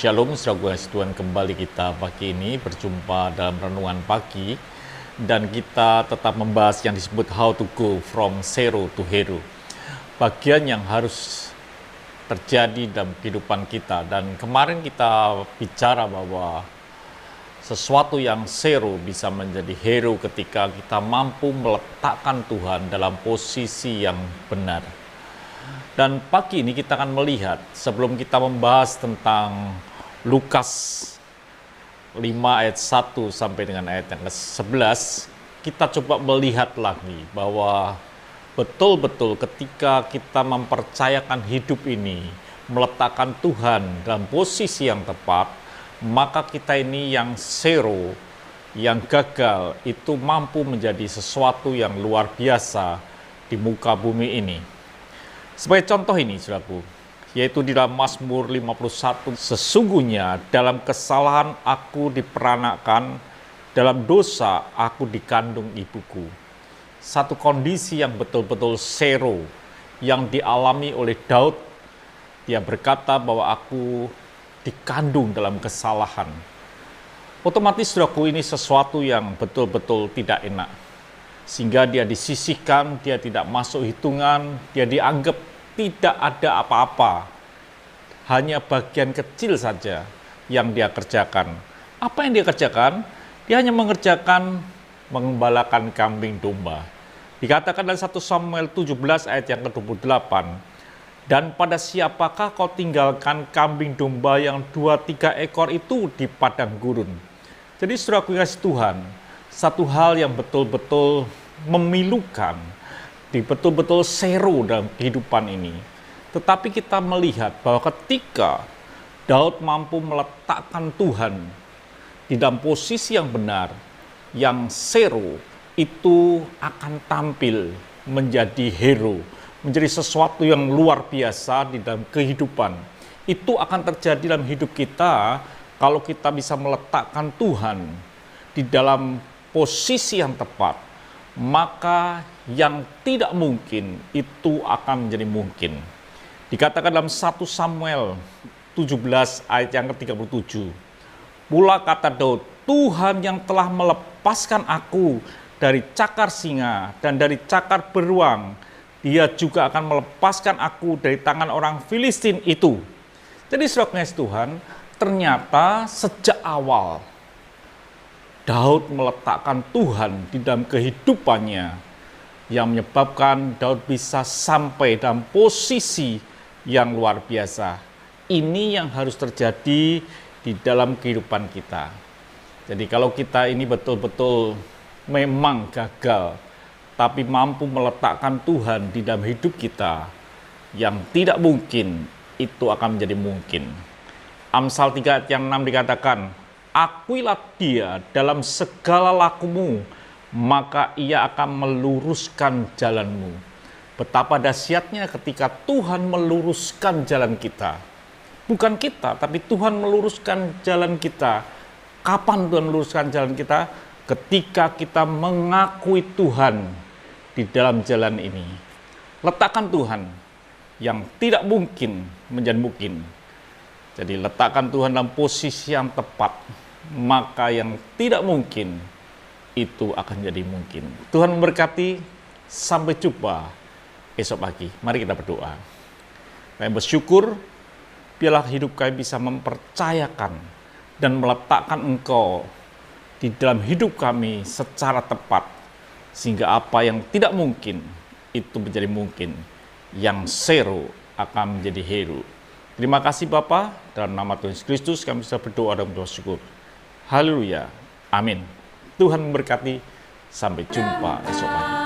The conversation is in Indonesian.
Shalom, saudara Tuhan, kembali kita pagi ini berjumpa dalam renungan pagi dan kita tetap membahas yang disebut how to go from zero to hero. Bagian yang harus terjadi dalam kehidupan kita, dan kemarin kita bicara bahwa sesuatu yang zero bisa menjadi hero ketika kita mampu meletakkan Tuhan dalam posisi yang benar. Dan pagi ini kita akan melihat, sebelum kita membahas tentang Lukas 5 ayat 1 sampai dengan ayat yang ke-11, kita coba melihat lagi bahwa betul-betul ketika kita mempercayakan hidup ini, meletakkan Tuhan dalam posisi yang tepat, maka kita ini yang zero, yang gagal, itu mampu menjadi sesuatu yang luar biasa di muka bumi ini. Sebagai contoh ini, saudaraku, yaitu di dalam Mazmur 51, sesungguhnya dalam kesalahan aku diperanakan, dalam dosa aku dikandung ibuku. Satu kondisi yang betul-betul zero yang dialami oleh Daud. Dia berkata bahwa aku dikandung dalam kesalahan. Otomatis, saudaraku, ini sesuatu yang betul-betul tidak enak. Sehingga dia disisihkan, dia tidak masuk hitungan, dia dianggap tidak ada apa-apa, hanya bagian kecil saja yang dia kerjakan. Apa yang dia kerjakan? Dia hanya mengerjakan mengembalakan kambing domba. Dikatakan dalam 1 Samuel 17 ayat yang ke-28, dan pada siapakah kau tinggalkan kambing domba yang 2-3 ekor itu di padang gurun. Jadi saudaraku kasih Tuhan, satu hal yang betul-betul memilukan, betul-betul zero dalam kehidupan ini. Tetapi kita melihat bahwa ketika Daud mampu meletakkan Tuhan di dalam posisi yang benar, yang zero itu akan tampil menjadi hero, menjadi sesuatu yang luar biasa di dalam kehidupan. Itu akan terjadi dalam hidup kita kalau kita bisa meletakkan Tuhan di dalam posisi yang tepat, maka yang tidak mungkin itu akan menjadi mungkin. Dikatakan dalam 1 Samuel 17 ayat yang ke-37, pula kata Daud, Tuhan yang telah melepaskan aku dari cakar singa dan dari cakar beruang, dia juga akan melepaskan aku dari tangan orang Filistin itu. Jadi saudara Tuhan, ternyata sejak awal Daud meletakkan Tuhan di dalam kehidupannya, yang menyebabkan Daud bisa sampai dalam posisi yang luar biasa. Ini yang harus terjadi di dalam kehidupan kita. Jadi kalau kita ini betul-betul memang gagal, tapi mampu meletakkan Tuhan di dalam hidup kita, yang tidak mungkin itu akan menjadi mungkin. Amsal 3 ayat yang 6 dikatakan, akuilah dia dalam segala lakumu, maka ia akan meluruskan jalanmu. Betapa dahsyatnya ketika Tuhan meluruskan jalan kita. Bukan kita, tapi Tuhan meluruskan jalan kita. Kapan Tuhan meluruskan jalan kita? Ketika kita mengakui Tuhan di dalam jalan ini. Letakkan Tuhan yang tidak mungkin menjadi mungkin. Jadi letakkan Tuhan dalam posisi yang tepat, maka yang tidak mungkin itu akan jadi mungkin. Tuhan memberkati, sampai jumpa esok pagi. Mari kita berdoa. Kami bersyukur, biarlah hidup kami bisa mempercayakan dan meletakkan Engkau di dalam hidup kami secara tepat, sehingga apa yang tidak mungkin itu menjadi mungkin, yang zero akan menjadi hero. Terima kasih Bapa, dalam nama Tuhan Yesus Kristus kami bisa berdoa dan bersyukur. Haleluya, amin. Tuhan memberkati, sampai jumpa esok pagi.